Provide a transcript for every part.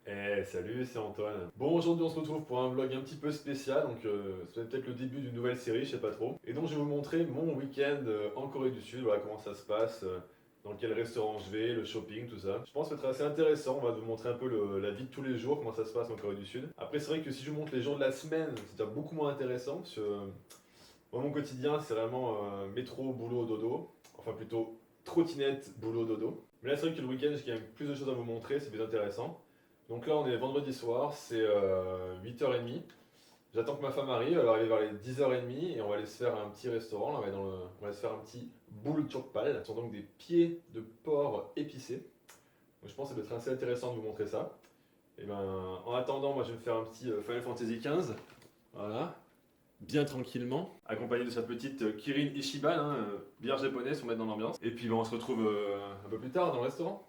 Salut, c'est Antoine. Bon, aujourd'hui on se retrouve pour un vlog un petit peu spécial, donc c'est peut-être le début d'une nouvelle série, je sais pas trop. Et donc je vais vous montrer mon week-end en Corée du Sud, voilà comment ça se passe, dans quel restaurant je vais, le shopping, tout ça. Je pense que ça va être assez intéressant, on va vous montrer un peu la vie de tous les jours, comment ça se passe en Corée du Sud. Après c'est vrai que si je vous montre les jours de la semaine, c'est déjà beaucoup moins intéressant, parce que moi, mon quotidien c'est vraiment métro, boulot, dodo, enfin plutôt trottinette, boulot, dodo. Mais là c'est vrai que le week-end j'ai quand même plus de choses à vous montrer, c'est plus intéressant. Donc là, on est vendredi soir, c'est 8h30. J'attends que ma femme arrive, elle va arriver vers les 10h30 et on va aller se faire un petit restaurant. Là, on va aller se faire un petit boule chokpal. Ce sont donc des pieds de porc épicés. Donc, je pense que ça peut être assez intéressant de vous montrer ça. Et ben, en attendant, moi je vais me faire un petit Final Fantasy XV. Voilà, bien tranquillement. Accompagné de sa petite Kirin Ichiban, hein, bière japonaise pour mettre dans l'ambiance. Et puis ben, on se retrouve un peu plus tard dans le restaurant.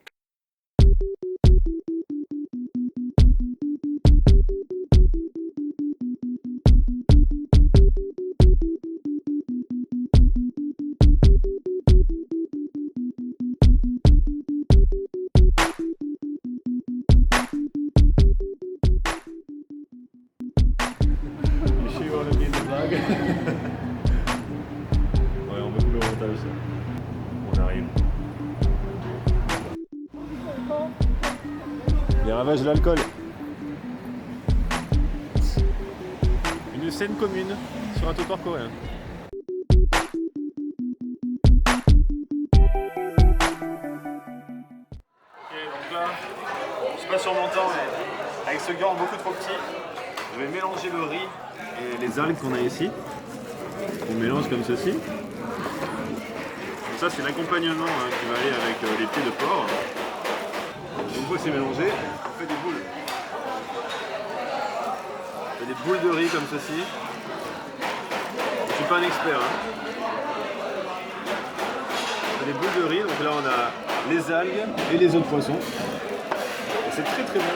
You sure you wanna be in the vlog? Ouais, on va couper au montage ça. On arrive. Les ravages de l'alcool. Une scène commune sur un trottoir coréen. Ok, donc là, je sais pas sur mon temps, mais avec ce gant beaucoup trop petit, je vais mélanger le riz et les algues qu'on a ici. On mélange comme ceci. Donc ça c'est l'accompagnement qui va aller avec les pieds de porc. Une fois que c'est mélangé, on fait des boules. On fait des boules de riz comme ceci. Je suis pas un expert. On fait des boules de riz, donc là on a les algues et les autres poissons. Et c'est très très bon.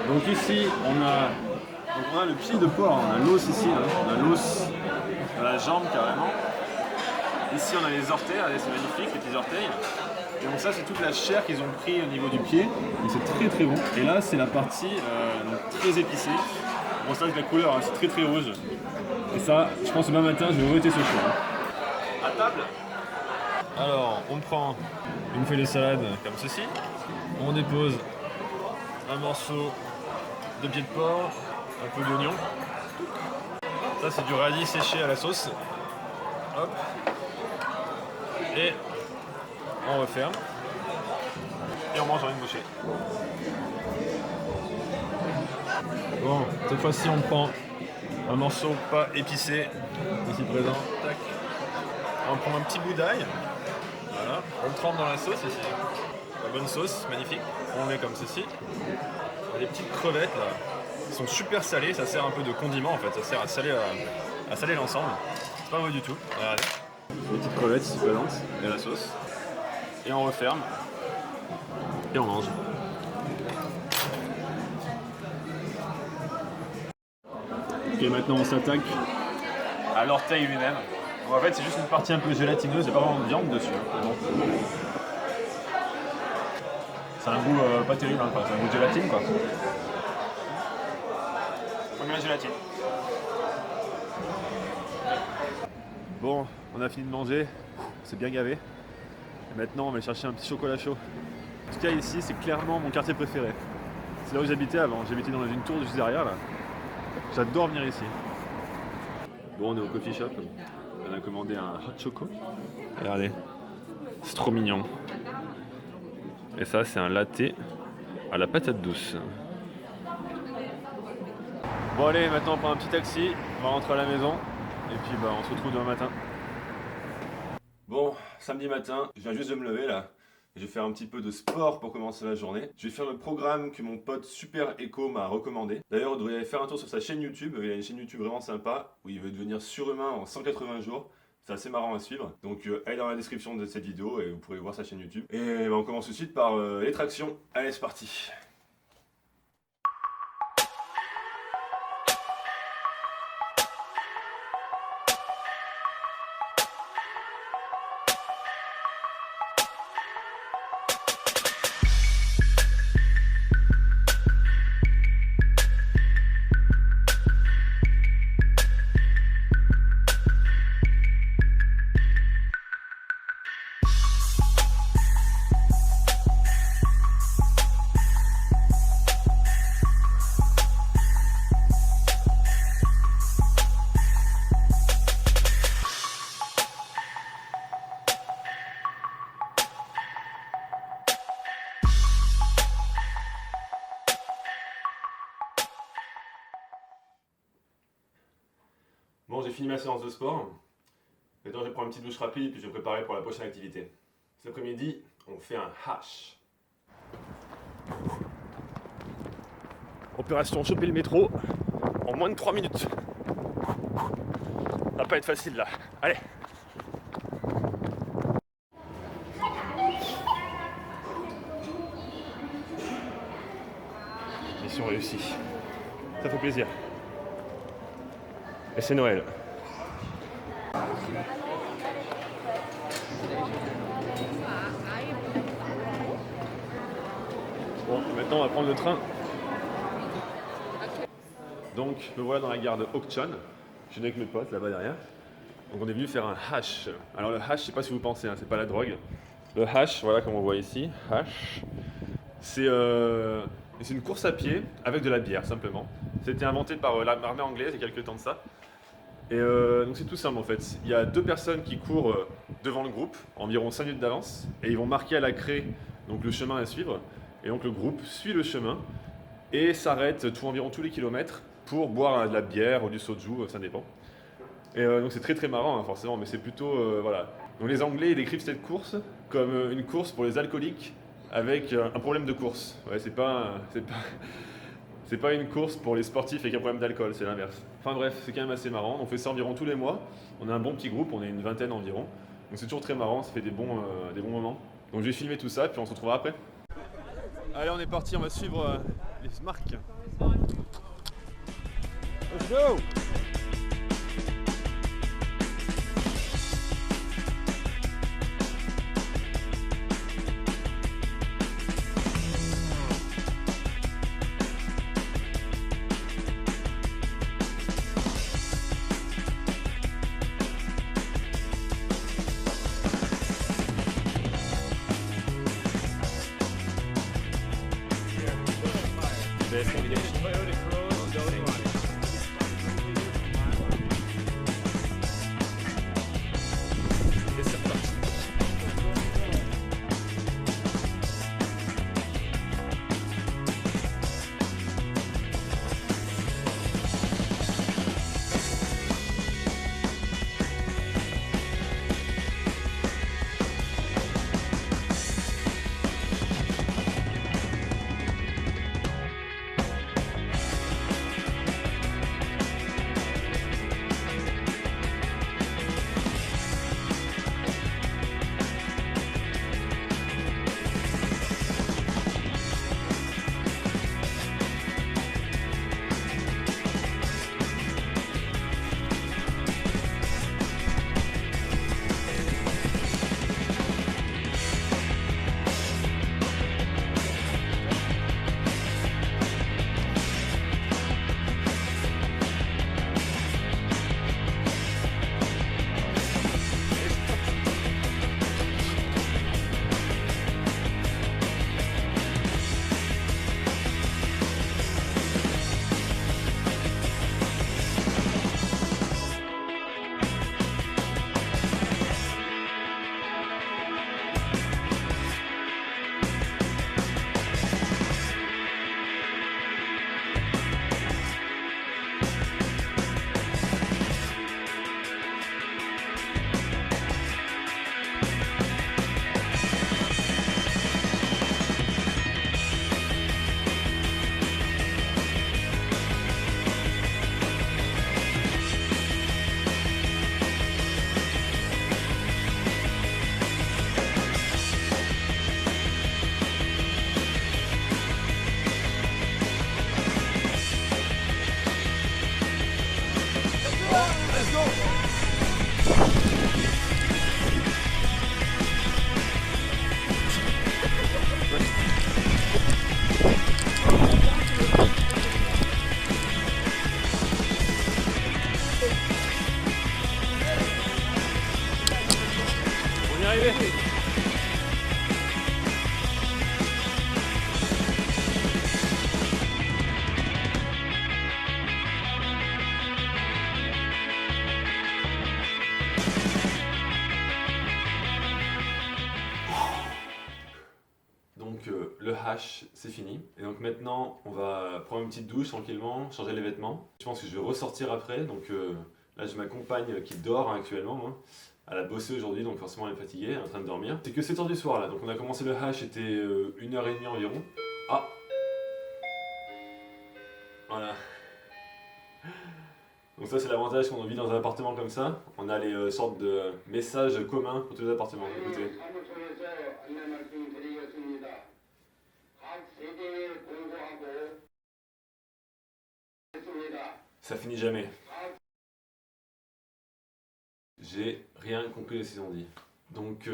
Donc ici on a le pied de porc, on a l'os ici, on a l'os de la jambe carrément. Ici on a les orteils, regardez, c'est magnifique les petits orteils. Et donc ça c'est toute la chair qu'ils ont pris au niveau du pied, donc c'est très très bon. Et là c'est la partie donc, très épicée. Bon ça avec la couleur, c'est très très rouge. Et ça, je pense que demain matin je vais rejouer ce choix. À table. Alors on prend une feuille de salade comme ceci. On dépose un morceau de pied de porc, un peu d'oignon. Ça c'est du radis séché à la sauce. Hop. Et on referme. Et on mange en une bouchée. Bon, cette fois-ci on prend un morceau pas épicé, ici présent. Tac. On prend un petit bout d'ail. Voilà. On le trempe dans la sauce ici. La bonne sauce, magnifique. On le met comme ceci. On a des petites crevettes là. Ils sont super salés, ça sert un peu de condiment en fait, ça sert à saler l'ensemble. C'est pas mauvais du tout. Regardez. Les petites crevettes ici présentes et la sauce. Et on referme. Et on mange. Ok, maintenant on s'attaque à l'orteil lui-même. Donc, en fait c'est juste une partie un peu gélatineuse, il n'y a pas vraiment de viande dessus. Bon. C'est un goût pas terrible, hein, c'est un goût de gélatine quoi. On met la gélatine. Bon, on a fini de manger, c'est bien gavé. Et maintenant on va aller chercher un petit chocolat chaud. En tout cas ici c'est clairement mon quartier préféré. C'est là où j'habitais avant, j'habitais dans une tour juste derrière là. J'adore venir ici. Bon on est au coffee shop, on a commandé un hot choco. Regardez, c'est trop mignon. Et ça c'est un latte à la patate douce. Bon allez, maintenant on prend un petit taxi, on va rentrer à la maison. Et puis bah on se retrouve demain matin. Bon, samedi matin, je viens juste de me lever là. Je vais faire un petit peu de sport pour commencer la journée. Je vais faire le programme que mon pote Super Echo m'a recommandé. D'ailleurs, vous devriez aller faire un tour sur sa chaîne YouTube. Il a une chaîne YouTube vraiment sympa où il veut devenir surhumain en 180 jours. C'est assez marrant à suivre. Donc allez dans la description de cette vidéo et vous pourrez voir sa chaîne YouTube. Et bah, on commence tout de suite par les tractions. Allez, c'est parti. Bon, j'ai fini ma séance de sport. Maintenant, je vais prendre une petite douche rapide et puis je vais me préparer pour la prochaine activité. Cet après-midi, on fait un hash. Opération choper le métro en moins de 3 minutes. Ça va pas être facile là. Allez. Mission réussie. Ça fait plaisir. Et c'est Noël. Bon, maintenant on va prendre le train. Donc me voilà dans la gare de Okcheon. Je suis avec mes potes là-bas derrière. Donc on est venu faire un hash. Alors le hash, je sais pas si vous pensez, hein, c'est pas la drogue. Le hash, voilà comme on voit ici, hash, c'est une course à pied avec de la bière simplement. C'était inventé par l'armée anglaise il y a quelques temps de ça. Et donc c'est tout simple en fait. Il y a 2 personnes qui courent devant le groupe, environ 5 minutes d'avance, et ils vont marquer à la craie donc, le chemin à suivre. Et donc le groupe suit le chemin et s'arrête environ tous les kilomètres pour boire de la bière ou du soju, ça dépend. Et donc c'est très très marrant hein, forcément, mais c'est plutôt voilà. Donc les Anglais ils décrivent cette course comme une course pour les alcooliques avec un problème de course. Ouais, c'est pas une course pour les sportifs avec un problème d'alcool, c'est l'inverse. Enfin bref, c'est quand même assez marrant. On fait ça environ tous les mois. On a un bon petit groupe, on est une vingtaine environ. Donc c'est toujours très marrant, ça fait des bons moments. Donc je vais filmer tout ça, puis on se retrouvera après. Allez, on est parti, on va suivre les marques. Let's go! Best combination. Et c'est reparti. le hash, c'est fini. Et donc maintenant, on va prendre une petite douche tranquillement, changer les vêtements. Je pense que je vais ressortir après, donc Là j'ai ma compagne qui dort actuellement, moi. Elle a bossé aujourd'hui, donc forcément elle est fatiguée, elle est en train de dormir. C'est que 7h du soir là, donc on a commencé le hash, c'était 1h30 environ. Ah, voilà. Donc ça c'est l'avantage quand on vit dans un appartement comme ça. On a les sortes de messages communs pour tous les appartements. Écoutez. Ça finit jamais. J'ai rien compris de ce qu'ils ont dit. Donc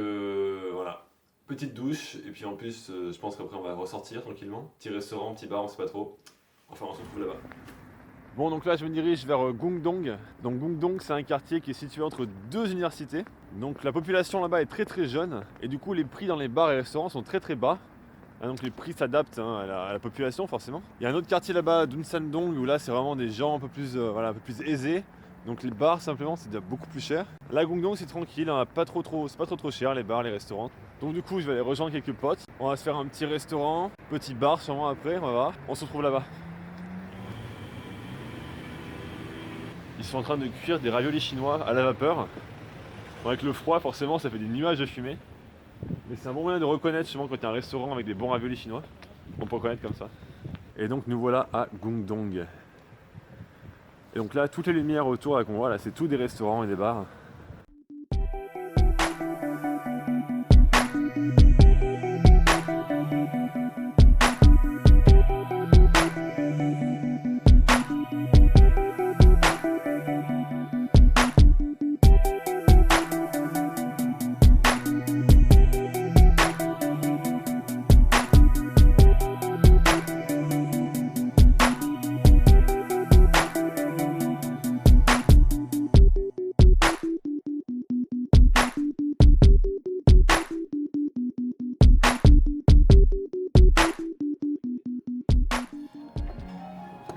voilà. Petite douche, et puis en plus je pense qu'après on va ressortir tranquillement. Petit restaurant, petit bar, on sait pas trop. Enfin on se retrouve là-bas. Bon, donc là je me dirige vers Guangdong. Donc Guangdong c'est un quartier qui est situé entre deux universités. Donc la population là-bas est très jeune et du coup les prix dans les bars et restaurants sont très bas. Donc les prix s'adaptent à la population forcément. Il y a un autre quartier là-bas, Dunsandong, où là c'est vraiment des gens un peu plus aisés. Donc les bars simplement c'est déjà beaucoup plus cher. Là Guangdong c'est tranquille, hein, c'est pas trop cher les bars, les restaurants. Donc du coup je vais aller rejoindre quelques potes. On va se faire un petit restaurant, petit bar sûrement après, on va voir. On se retrouve là-bas. Ils sont en train de cuire des raviolis chinois à la vapeur. Bon, avec le froid, forcément, ça fait des nuages de fumée. Mais c'est un bon moyen de reconnaître, justement, quand il y a un restaurant avec des bons raviolis chinois. On peut reconnaître comme ça. Et donc, nous voilà à Guangdong. Et donc là, toutes les lumières autour, là, qu'on voit, là, c'est tout des restaurants et des bars.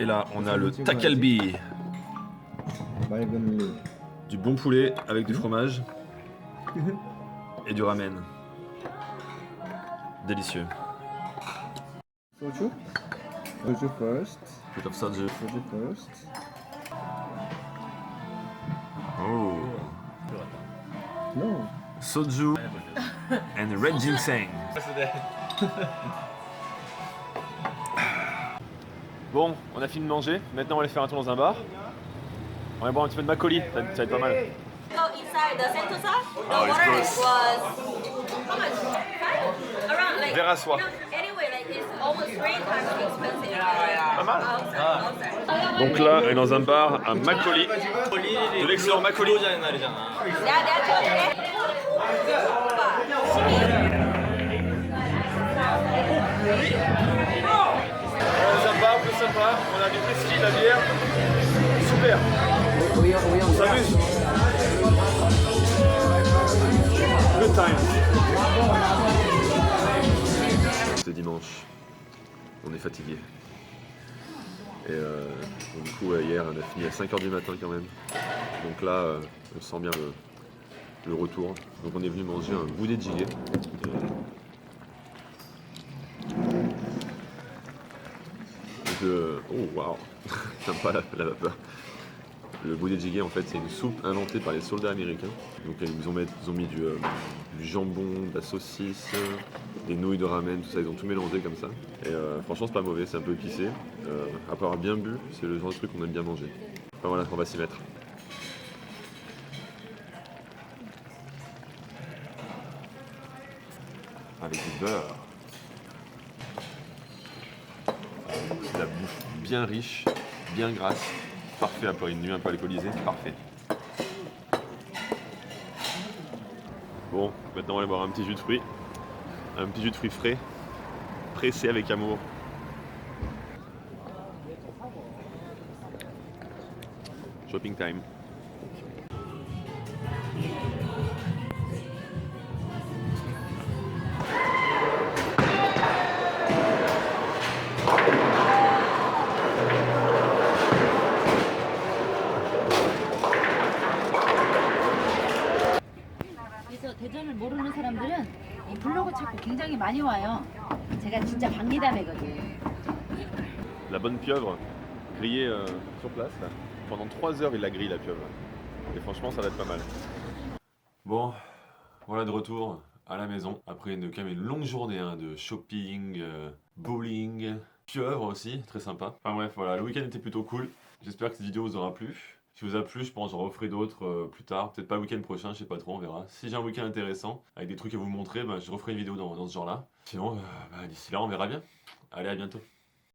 Et là, on a le takalbi, du bon poulet avec du fromage et du ramen. Délicieux. Soju? Soju first. Bit of soju. Soju first. Oh. No. Soju and red ginseng. Bon, on a fini de manger. Maintenant, on va aller faire un tour dans un bar. On va boire un petit peu de makgeolli, ça va être pas mal. Go inside the Sentosa. The Oh, it's water gross. was how much? Five? Around like. Verre à soie. Anyway, like it's almost 3 times expensive. Pas mal. Outside. Donc là, on est dans un bar à makgeolli. De l'excellent makgeolli. Yeah, that's okay. Dans un bar un peu sympa, on a du whisky, de la bière. Super. On s'amuse. Good time. C'est dimanche. On est fatigué. Et donc, du coup, hier, on a fini à 5h du matin quand même. Donc là, on sent bien le retour. Donc on est venu manger un boudé de gilet. Oh waouh, sympa la vapeur. Le boudé de gilet en fait c'est une soupe inventée par les soldats américains. Donc ils ont mis du jambon, de la saucisse, des nouilles de ramen, tout ça, ils ont tout mélangé comme ça. Et franchement c'est pas mauvais, c'est un peu épicé. Après avoir bien bu, c'est le genre de truc qu'on aime bien manger. Enfin voilà, on va s'y mettre. Avec du beurre. C'est la bouffe bien riche, bien grasse, parfait après une nuit un peu alcoolisée, parfait. Bon, maintenant on va aller boire un petit jus de fruits frais, pressé avec amour. Shopping time. 그래서 대전을 모르는 사람들은 이 블로그 찾고 굉장히 많이 와요. 제가 진짜 박리담이거든. La bonne pieuvre grillée sur place là. Pendant 3 heures il la grille la pieuvre. Et franchement, ça va être pas mal. Bon, voilà de retour à la maison après quand même une longue journée hein, de shopping, bowling, pieuvre aussi, très sympa. Enfin bref, voilà, le week-end était plutôt cool. J'espère que cette vidéo vous aura plu. Si vous a plu, je pense que j'en referai d'autres plus tard. Peut-être pas le week-end prochain, je sais pas trop, on verra. Si j'ai un week-end intéressant, avec des trucs à vous montrer, bah, je referai une vidéo dans ce genre-là. Sinon, d'ici là, on verra bien. Allez, à bientôt.